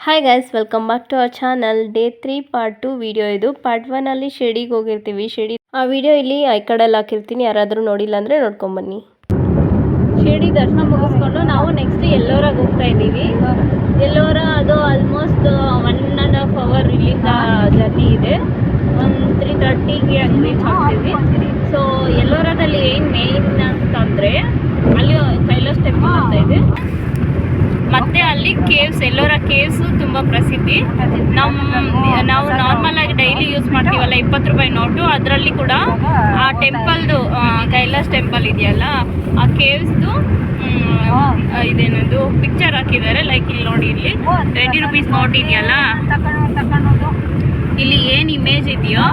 Hi guys, welcome back to our channel. Day 3 part 2 video ಇದು. Part 1 ಅಲ್ಲಿ ಶಿರ್ಡಿಗೆ ಹೋಗಿರ್ತೀವಿ. ಶಿರ್ಡಿ ಆ ವಿಡಿಯೋ ಇಲ್ಲಿ ಐಕಾರ್ಡಲ್ಲಿ ಹಾಕಿರ್ತೀನಿ, ಯಾರಾದರೂ ನೋಡಿಲ್ಲ ಅಂದರೆ ನೋಡ್ಕೊಂಬನ್ನಿ. ಶಿರ್ಡಿ ದರ್ಶನ ಮುಗಿಸ್ಕೊಂಡು ನಾವು ನೆಕ್ಸ್ಟ್ ಎಲ್ಲೋರಾಗೆ ಹೋಗ್ತಾ ಇದ್ದೀವಿ. ಎಲ್ಲೋರ ಅದು ಆಲ್ಮೋಸ್ಟ್ 1.5 ಅವರ್ ಇಲ್ಲಿಂದ ಜರ್ನಿ ಇದೆ. 3:30ಗೆ ಹಂಗೆ ರೀಚ್ ಆಗ್ತೀವಿ. ಸೊ ಎಲ್ಲೋರದಲ್ಲಿ ಏನು ಮೇಯ್ನ್ ಅಂತಂದರೆ ಅಲ್ಲಿ ಕೈಲಾಸ ಟೆಂಪಲ್ ಅಂತ ಇದೆ, ಮತ್ತು ಅಲ್ಲಿ ಕೇವ್ಸ್, ಎಲ್ಲೋರ ಕೇವ್ಸು ತುಂಬ ಪ್ರಸಿದ್ಧಿ. ನಾವು ನಾರ್ಮಲ್ ಆಗಿ ಡೈಲಿ ಯೂಸ್ ಮಾಡ್ತೀವಲ್ಲ 20 ರೂಪಾಯಿ ನೋಟು, ಅದರಲ್ಲಿ ಕೂಡ ಆ ಟೆಂಪಲ್ದು ಕೈಲಾಸ್ ಟೆಂಪಲ್ ಇದೆಯಲ್ಲ, ಆ ಕೇವ್ಸ್ದು ಇದೇನದು ಪಿಕ್ಚರ್ ಹಾಕಿದ್ದಾರೆ. ಲೈಕ್ ಇಲ್ಲಿ ನೋಡಿ, ಇಲ್ಲಿ 20 ರೂಪೀಸ್ ನೋಟ್ ಇದೆಯಲ್ಲ, ಇಲ್ಲಿ ಏನು ಇಮೇಜ್ ಇದೆಯೋ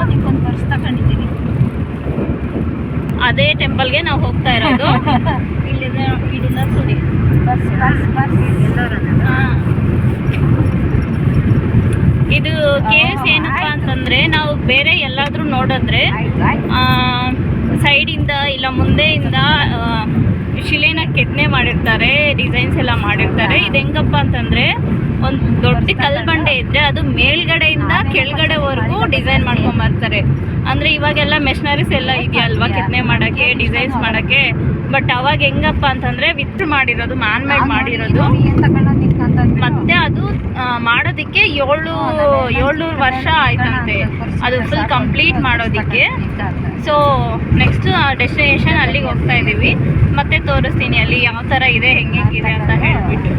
ಅದೇ ಟೆಂಪಲ್ಗೆ ನಾವು ಹೋಗ್ತಾ ಇರೋದು. ಇಲ್ಲಿಂದ ಸುಡಿ ಇದು ಕೇವ್ಸ್ ಏನಪ್ಪ ಅಂತಂದರೆ, ನಾವು ಬೇರೆ ಎಲ್ಲಾದರೂ ನೋಡಿದ್ರೆ ಸೈಡಿಂದ ಇಲ್ಲ ಮುಂದೆಯಿಂದ ಶಿಲೆನ ಕೆತ್ತನೆ ಮಾಡಿರ್ತಾರೆ, ಡಿಸೈನ್ಸ್ ಎಲ್ಲ ಮಾಡಿರ್ತಾರೆ. ಇದು ಹೆಂಗಪ್ಪ ಅಂತಂದರೆ, ಒಂದು ದೊಡ್ಡ ಕಲ್ಬಂಡೆ ಇದ್ದರೆ ಅದು ಮೇಲ್ಗಡೆಯಿಂದ ಕೆಳಗಡೆವರೆಗೂ ಡಿಸೈನ್ ಮಾಡ್ಕೊಂಬರ್ತಾರೆ. ಅಂದರೆ ಇವಾಗೆಲ್ಲ ಮೆಷಿನರೀಸ್ ಎಲ್ಲ ಇದೆಯಲ್ವಾ ಕೆತ್ತನೆ ಮಾಡೋಕ್ಕೆ, ಡಿಸೈನ್ಸ್ ಮಾಡೋಕ್ಕೆ. ಬಟ್ ಅವಾಗ ಹೆಂಗಪ್ಪ ಅಂತಂದರೆ ವಿತ್ ಮಾಡಿರೋದು, ಮ್ಯಾನ್ ಮೇಡ್ ಮಾಡಿರೋದು. ಮತ್ತು ಅದು ಮಾಡೋದಕ್ಕೆ 700 ವರ್ಷ ಆಯ್ತಂತೆ ಅದು ಫುಲ್ ಕಂಪ್ಲೀಟ್ ಮಾಡೋದಕ್ಕೆ. ಸೊ ನೆಕ್ಸ್ಟ್ ಡೆಸ್ಟಿನೇಷನ್ ಅಲ್ಲಿಗೆ ಹೋಗ್ತಾ ಇದ್ದೀವಿ, ಮತ್ತೆ ತೋರಿಸ್ತೀನಿ ಅಲ್ಲಿ ಯಾವ ಥರ ಇದೆ, ಹೆಂಗಿದೆ ಅಂತ ಹೇಳ್ಬಿಟ್ಟು.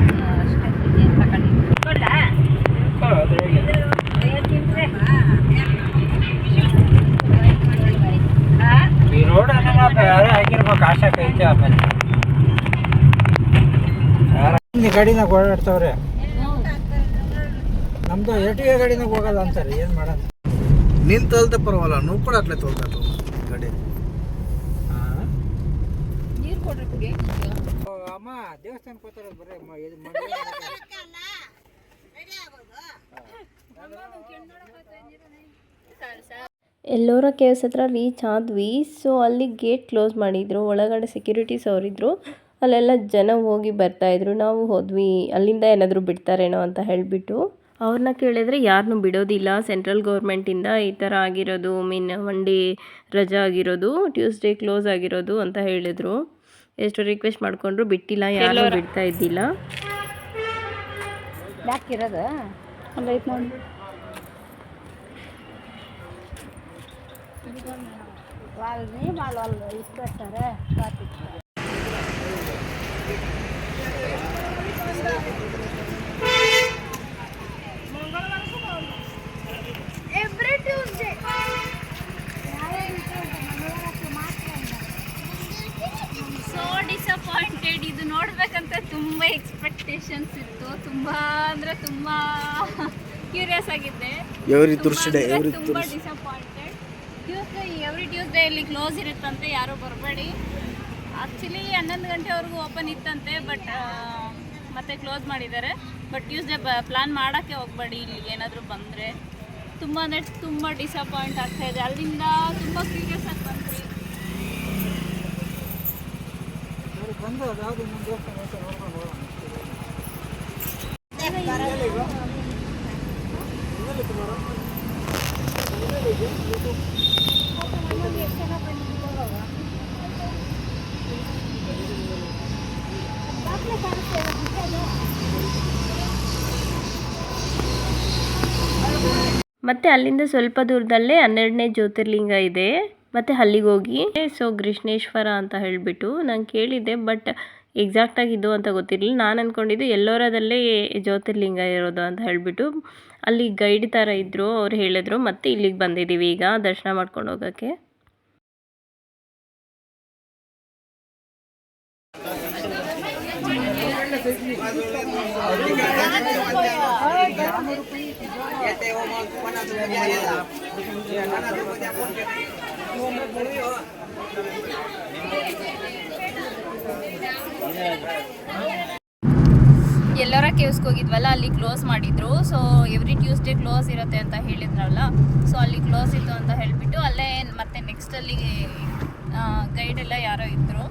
ಗಾಡಿನಾಗ ಓಡಾಡ್ತಾವ್ರೆ, ನಮ್ದು ಎಟಿಗೆ ಗಾಡಿನಾಗ ಹೋಗಲ್ಲ ಅಂತಾರೆ. ಏನು ಮಾಡೋದು? ನೀನು ತೊಲ್ತೆ ಪರವಲ್ಲ, ನೀವು ಕೂಡ ಅಟ್ಲೆ ತೊಳ್ಬೇಕು ಗಾಡಿ. ನೀರು ಕೊಡ್ರಿ ಅಮ್ಮ, ದೇವಸ್ಥಾನಕ್ಕೆ ಹೋಗ್ತಾರೆ ಬರೀ ಎಲ್ಲೋರ ಕೇವ್ಸ್ ಹತ್ರ ರೀಚ್ ಆದ್ವಿ. ಸೊ ಅಲ್ಲಿ ಗೇಟ್ ಕ್ಲೋಸ್ ಮಾಡಿದ್ರು, ಒಳಗಡೆ ಸೆಕ್ಯೂರಿಟೀಸ್ ಅವರಿದ್ರು, ಅಲ್ಲೆಲ್ಲ ಜನ ಹೋಗಿ ಬರ್ತಾಯಿದ್ರು. ನಾವು ಹೋದ್ವಿ, ಅಲ್ಲಿಂದ ಏನಾದರೂ ಬಿಡ್ತಾರೇನೋ ಅಂತ ಹೇಳಿಬಿಟ್ಟು. ಅವ್ರನ್ನ ಕೇಳಿದ್ರೆ ಯಾರನ್ನೂ ಬಿಡೋದಿಲ್ಲ, ಸೆಂಟ್ರಲ್ ಗೌರ್ಮೆಂಟಿಂದ ಈ ಥರ ಆಗಿರೋದು, ಒನ್ ಡೇ ರಜಾ ಆಗಿರೋದು, ಟ್ಯೂಸ್ಡೇ ಕ್ಲೋಸ್ ಆಗಿರೋದು ಅಂತ ಹೇಳಿದರು. ಎಷ್ಟು ರಿಕ್ವೆಸ್ಟ್ ಮಾಡಿಕೊಂಡ್ರು ಬಿಟ್ಟಿಲ್ಲ, ಯಾರೂ ಬಿಡ್ತಾ ಇದ್ದಿಲ್ಲ. ಯಾಕಿರೋದು ಅಲ್ಲೈತೆ ನೋಡಿ. ಇಸ್ಕೊಡ್ತಾರೆ. So disappointed. ಇದು ನೋಡ್ಬೇಕಂತ ತುಂಬ ಎಕ್ಸ್ಪೆಕ್ಟೇಷನ್ಸ್ ಇತ್ತು, ತುಂಬ ಅಂದರೆ ತುಂಬ ಕ್ಯೂರಿಯಸ್ ಆಗಿದ್ದೆ. ತುಂಬ ಡಿಸಪಾಯಿಂಟೆಡ್. ಎವ್ರಿ ಟ್ಯೂಸ್ಡೇ ಇಲ್ಲಿ ಕ್ಲೋಸ್ ಇರುತ್ತಂತೆ, ಯಾರೂ ಬರಬೇಡಿ. ಆ್ಯಕ್ಚುಲಿ 11 ಗಂಟೆವರೆಗೂ ಓಪನ್ ಇತ್ತಂತೆ, ಬಟ್ ಮತ್ತೆ ಕ್ಲೋಸ್ ಮಾಡಿದ್ದಾರೆ. ಬಟ್ ಟ್ಯೂಸ್ಡೇ ಪ್ಲ್ಯಾನ್ ಮಾಡೋಕ್ಕೆ ಹೋಗಬೇಡಿ, ಇಲ್ಲಿ ಏನಾದರೂ ಬಂದರೆ. ತುಂಬ ಅಂದರೆ ತುಂಬ ಡಿಸಪಾಯಿಂಟ್ ಆಗ್ತಾಯಿದೆ. ಅಲ್ಲಿಂದ ತುಂಬ ಕ್ಯೂರಿಯಸ್ ಆಗಿ ಬಂದ್ರಿ. ಬಂದು ಅದಾವುದು ಮುಂದೆ ನೋಡ್ಕೊಂಡು ಹೋಗೋಣ. ಮತ್ತು ಅಲ್ಲಿಂದ ಸ್ವಲ್ಪ ದೂರದಲ್ಲೇ 12ನೇ ಜ್ಯೋತಿರ್ಲಿಂಗ ಇದೆ, ಮತ್ತು ಅಲ್ಲಿಗೆ ಹೋಗಿ. ಸೊ ಕೃಷ್ಣೇಶ್ವರ ಅಂತ ಹೇಳಿಬಿಟ್ಟು ನಾನು ಕೇಳಿದ್ದೆ, ಬಟ್ ಎಕ್ಸಾಕ್ಟಾಗಿ ಇದು ಅಂತ ಗೊತ್ತಿರಲಿಲ್ಲ. ನಾನು ಅಂದ್ಕೊಂಡಿದ್ದು ಎಲ್ಲೋರದಲ್ಲೇ ಜ್ಯೋತಿರ್ಲಿಂಗ ಇರೋದು ಅಂತ ಹೇಳಿಬಿಟ್ಟು. ಅಲ್ಲಿ ಗೈಡ್ ಥರ ಇದ್ದರು, ಅವ್ರು ಹೇಳಿದ್ರು. ಮತ್ತು ಇಲ್ಲಿಗೆ ಬಂದಿದ್ದೀವಿ ಈಗ ದರ್ಶನ ಮಾಡ್ಕೊಂಡು ಹೋಗೋಕ್ಕೆ. ಎಲ್ಲೋರ ಕೇವ್ಸ್ಗೆ ಹೋಗಿದ್ವಲ್ಲ, ಅಲ್ಲಿ ಕ್ಲೋಸ್ ಮಾಡಿದ್ರು. ಸೊ ಎವ್ರಿ ಟ್ಯೂಸ್ಡೇ ಕ್ಲೋಸ್ ಇರುತ್ತೆ ಅಂತ ಹೇಳಿದ್ರಲ್ಲ, ಸೊ ಅಲ್ಲಿ ಕ್ಲೋಸ್ ಇತ್ತು ಅಂತ ಹೇಳಿಬಿಟ್ಟು ಅಲ್ಲೇ ಮತ್ತೆ ನೆಕ್ಸ್ಟ್ ಅಲ್ಲಿ ಗೈಡೆಲ್ಲ ಯಾರೋ ಇದ್ದರು.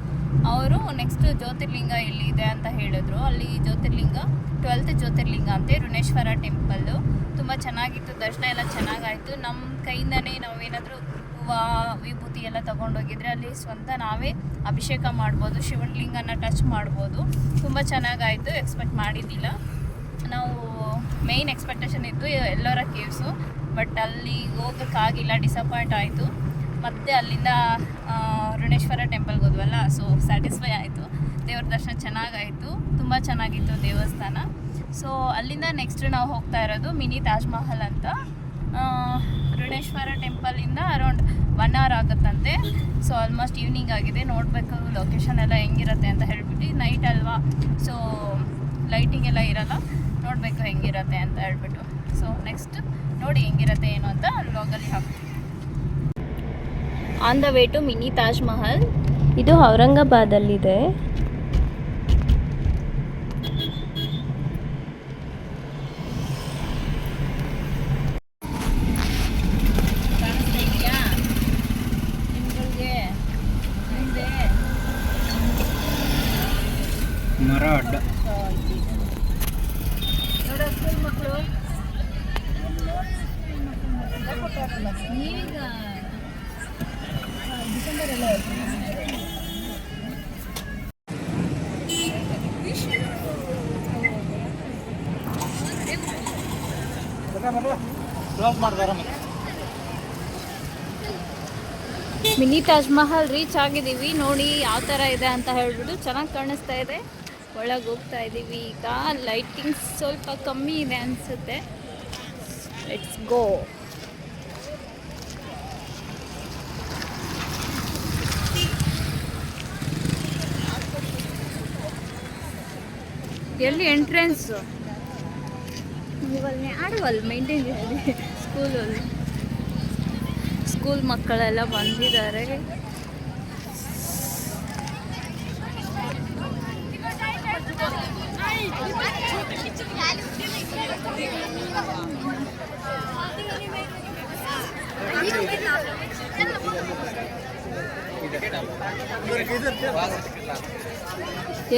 ಅವರು ನೆಕ್ಸ್ಟ್ ಜ್ಯೋತಿರ್ಲಿಂಗ ಎಲ್ಲಿದೆ ಅಂತ ಹೇಳಿದ್ರು. ಅಲ್ಲಿ ಜ್ಯೋತಿರ್ಲಿಂಗ 12th ಜ್ಯೋತಿರ್ಲಿಂಗ ಅಂತೆ ಋಣೇಶ್ವರ ಟೆಂಪಲ್ಲು. ತುಂಬ ಚೆನ್ನಾಗಿತ್ತು, ದರ್ಶನ ಎಲ್ಲ ಚೆನ್ನಾಗಾಯಿತು. ನಮ್ಮ ಕೈಯಿಂದನೇ ನಾವೇನಾದರೂ ಹೂವು ವಿಭೂತಿ ಎಲ್ಲ ತೊಗೊಂಡೋಗಿದ್ರೆ ಅಲ್ಲಿ ಸ್ವಂತ ನಾವೇ ಅಭಿಷೇಕ ಮಾಡ್ಬೋದು, ಶಿವಲಿಂಗನ ಟಚ್ ಮಾಡ್ಬೋದು. ತುಂಬ ಚೆನ್ನಾಗಾಯಿತು, ಎಕ್ಸ್ಪೆಕ್ಟ್ ಮಾಡಿದ್ದಿಲ್ಲ ನಾವು. ಮೇಯ್ನ್ ಎಕ್ಸ್ಪೆಕ್ಟೇಷನ್ ಇತ್ತು ಎಲ್ಲರ ಕೇವ್ಸು, ಬಟ್ ಅಲ್ಲಿ ಹೋಗೋಕ್ಕಾಗಿಲ್ಲ, ಡಿಸಪಾಯಿಂಟ್ ಆಯಿತು. ಮತ್ತು ಅಲ್ಲಿಂದ ಋಣೇಶ್ವರ ಟೆಂಪಲ್ಗೆ ಹೋದ್ವಲ್ಲ, ಸೊ ಸ್ಯಾಟಿಸ್ಫೈ ಆಯಿತು. ದೇವ್ರ ದರ್ಶನ ಚೆನ್ನಾಗಾಯಿತು, ತುಂಬ ಚೆನ್ನಾಗಿತ್ತು ದೇವಸ್ಥಾನ. ಸೊ ಅಲ್ಲಿಂದ ನೆಕ್ಸ್ಟ್ ನಾವು ಹೋಗ್ತಾ ಇರೋದು ಮಿನಿ ತಾಜ್ ಮಹಲ್ ಅಂತ. ಋಣೇಶ್ವರ ಟೆಂಪಲಿಂದ ಅರೌಂಡ್ 1 hour ಆಗುತ್ತಂತೆ. ಸೊ ಆಲ್ಮೋಸ್ಟ್ ಈವ್ನಿಂಗ್ ಆಗಿದೆ, ನೋಡಬೇಕು ಲೊಕೇಶನ್ ಎಲ್ಲ ಹೆಂಗಿರುತ್ತೆ ಅಂತ ಹೇಳ್ಬಿಟ್ಟು. ನೈಟ್ ಅಲ್ವಾ, ಸೊ ಲೈಟಿಂಗ್ ಎಲ್ಲ ಇರಲ್ಲ, ನೋಡಬೇಕು ಹೆಂಗಿರುತ್ತೆ ಅಂತ ಹೇಳ್ಬಿಟ್ಟು. ಸೊ ನೆಕ್ಸ್ಟ್ ನೋಡಿ ಹೆಂಗಿರುತ್ತೆ ಏನು ಅಂತ ವ್ಲಾಗಲ್ಲಿ ಹಾಕ್ತೀವಿ. On the way to mini Taj Mahal. ಇದು ಔರಂಗಾಬಾದಲ್ಲಿದೆ. ಮರ ಅಡ್ಡ ಕ್ಲೋಸ್ ಮಾಡ್ತಾರೆ. ಮಿನಿ ತಾಜ್ ಮಹಲ್ ರೀಚ್ ಆಗಿದ್ದೀವಿ. ನೋಡಿ ಯಾವ ಥರ ಇದೆ ಅಂತ ಹೇಳ್ಬಿಟ್ಟು, ಚೆನ್ನಾಗಿ ಕಾಣಿಸ್ತಾ ಇದೆ. ಒಳಗೆ ಹೋಗ್ತಾ ಇದ್ದೀವಿ ಈಗ. ಲೈಟಿಂಗ್ ಸ್ವಲ್ಪ ಕಮ್ಮಿ ಇದೆ ಅನಿಸುತ್ತೆ. Let's go. ಎಲ್ಲಿ ಎಂಟ್ರೆನ್ಸು ಇವಲ್ಲಿ ಆಡುವಲ್ಲಿ ಮೇಂಟೈನ್ ಇದೆ. ಸ್ಕೂಲ್ ಮಕ್ಕಳೆಲ್ಲ ಬಂದಿದ್ದಾರೆ.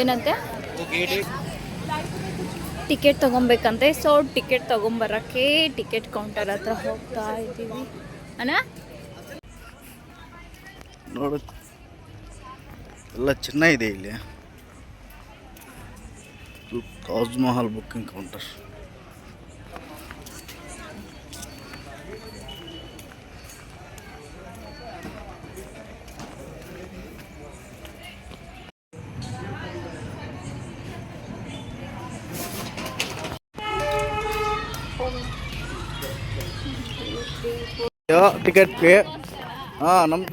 ಏನಂತೆ ಟಿಕೆಟ್ ತೊಗೊಬೇಕಂತೆ. ಸೊ ಟಿಕೆಟ್ ತೊಗೊಂಬರೋಕ್ಕೆ ಟಿಕೆಟ್ ಕೌಂಟರ್ ಹತ್ರ ಹೋಗ್ತಾ ಇದ್ದೀವಿ. ಅಣ್ಣ ನೋಡು ಎಲ್ಲ ಚೆನ್ನಾಗಿದೆ ಇಲ್ಲಿ. Taj Mahal booking counter. Ticket pay. ಹಾಂ, ನಮ್ಮ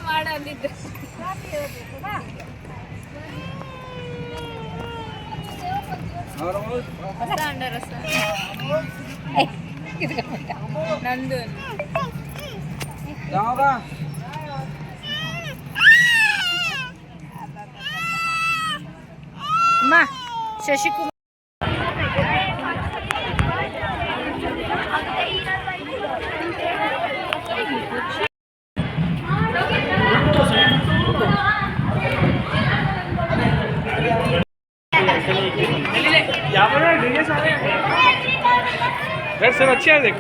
ಮಾಡಂದಿದ್ದು ಹೊಸ ಅಂಡ ರಸ ನಂದು ಅಮ್ಮ ಶಶಿಕುಮಾರ್. सर अच्छे है, देख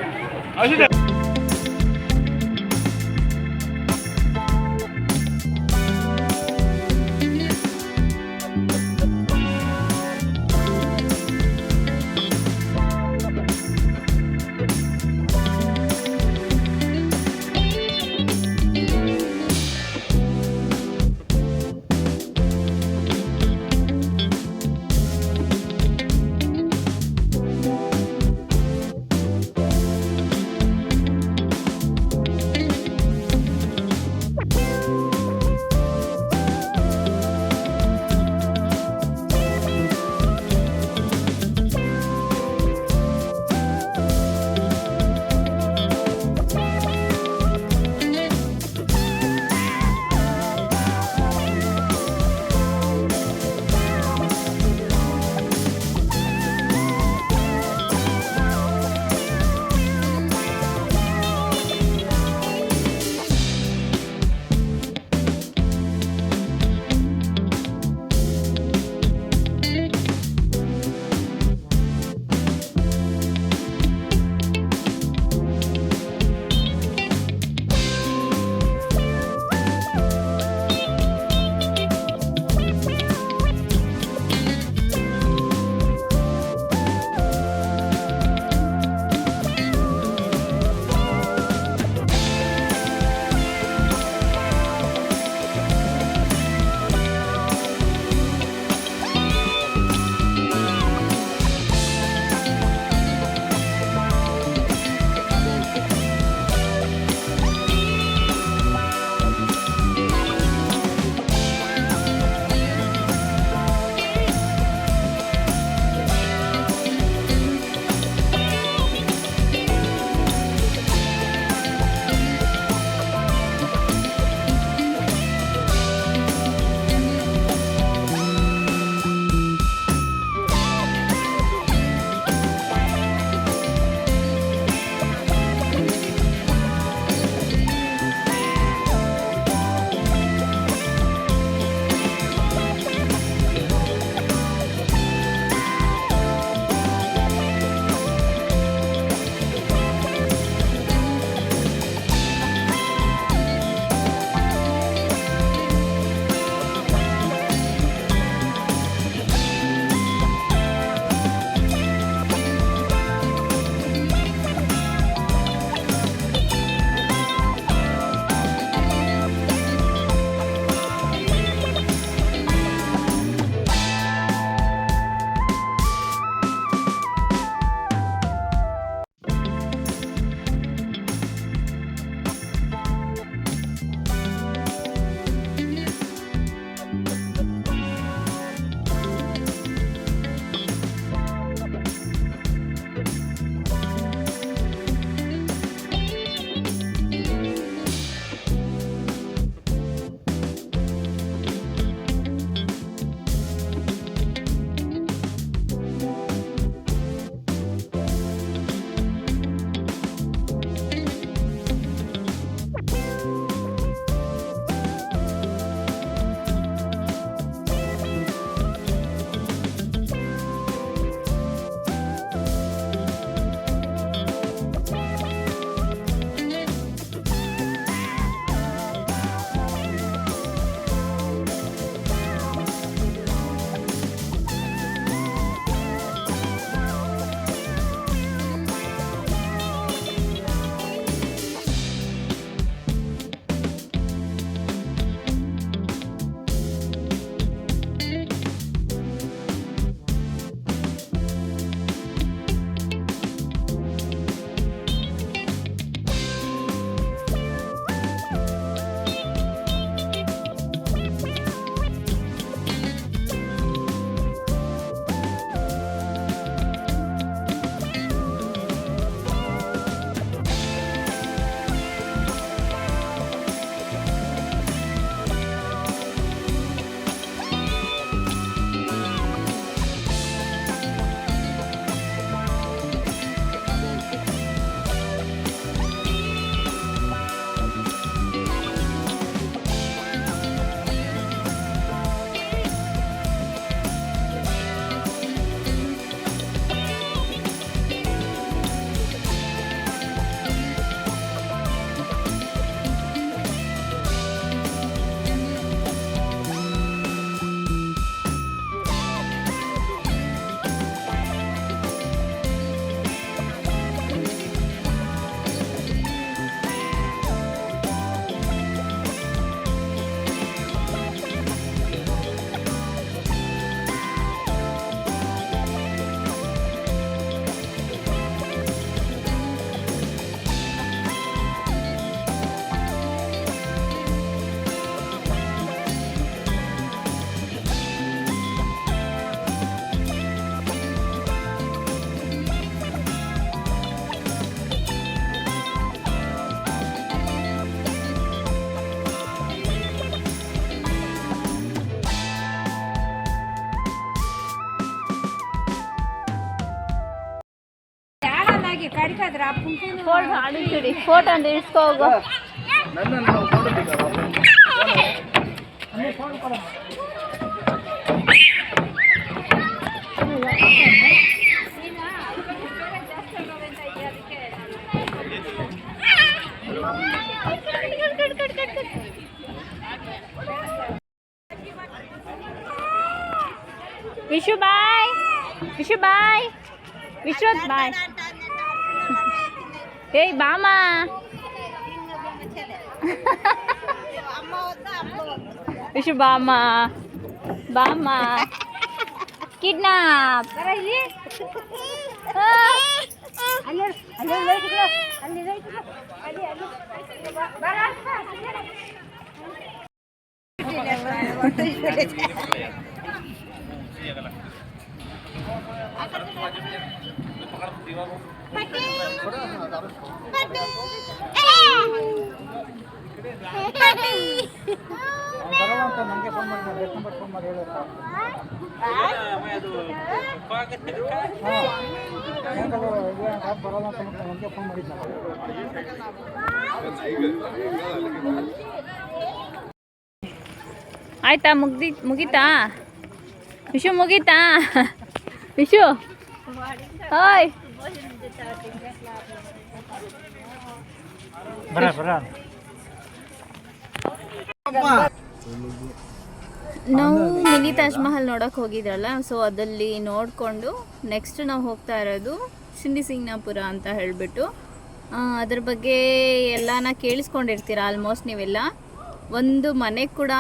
ಫೋಟೋ ಅಂತ ಇಡ್ಸ್ಕೊ ಹೋಗು. ವಿಶು ಬಾಯ್, ವಿಶು ಬಾಯ್, ವಿಶ್ವತ್ ಬಾಯ್. ಏಯ್ ಬಾಮ, ವಿಶು ಬಾಮ, ಬಾಮ, ಕಿಡ್ನಾಪ್. ನನಗೆ ಫೋನ್ ಮಾಡಿ ಫೋನ್ ಮಾಡಿ ಬರೋಲ್ಲ ಅಂತ ನನಗೆ ಫೋನ್ ಮಾಡಿದ್ದ. ಆಯ್ತಾ? ಮುಗೀತಾ ವಿಶು? ಮುಗೀತಾ ವಿಶು? ಹಾಯ್, ನಾವು ಮಿನಿ ತಾಜ್ ಮಹಲ್ ನೋಡೋಕೆ ಹೋಗಿದ್ರಲ್ಲ, ಸೊ ಅದಲ್ಲಿ ನೋಡಿಕೊಂಡು ನೆಕ್ಸ್ಟ್ ನಾವು ಹೋಗ್ತಾ ಇರೋದು ಸಿಂಧಿಸಿಂಗ್ನಾಪುರ ಅಂತ ಹೇಳಿಬಿಟ್ಟು. ಅದ್ರ ಬಗ್ಗೆ ಎಲ್ಲನ ಕೇಳಿಸ್ಕೊಂಡಿರ್ತೀರ ಆಲ್ಮೋಸ್ಟ್ ನೀವೆಲ್ಲ. ಒಂದು ಮನೆಗೆ ಕೂಡ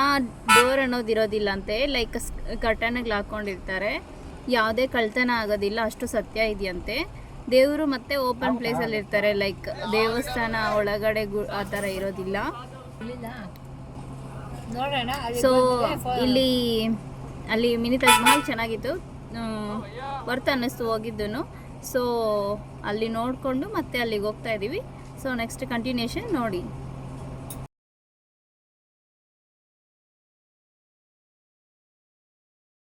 ಡೋರ್ ಅನ್ನೋದು ಇರೋದಿಲ್ಲ ಅಂತೆ, ಲೈಕ್ ಕರ್ಟನ್ಗಳು ಹಾಕ್ಕೊಂಡಿರ್ತಾರೆ. ಯಾವುದೇ ಕಳ್ತನ ಆಗೋದಿಲ್ಲ, ಅಷ್ಟು ಸತ್ಯ ಇದೆಯಂತೆ. ದೇವರು ಮತ್ತು ಓಪನ್ ಪ್ಲೇಸಲ್ಲಿ ಇರ್ತಾರೆ, ಲೈಕ್ ದೇವಸ್ಥಾನ ಒಳಗಡೆ ಆ ಥರ ಇರೋದಿಲ್ಲ. ಸೊ ಅಲ್ಲಿ ಮಿನಿ ತಾಜ್ ಮಹಲ್ ಚೆನ್ನಾಗಿತ್ತು, ವರ್ತ್ ಅನ್ನಿಸ್ತು ಹೋಗಿದ್ದು. ಸೊ ಅಲ್ಲಿ ನೋಡಿಕೊಂಡು ಮತ್ತೆ ಅಲ್ಲಿಗೆ ಹೋಗ್ತಾ ಇದ್ದೀವಿ. ಸೊ ನೆಕ್ಸ್ಟ್ ಕಂಟಿನ್ಯೂಷನ್ ನೋಡಿ.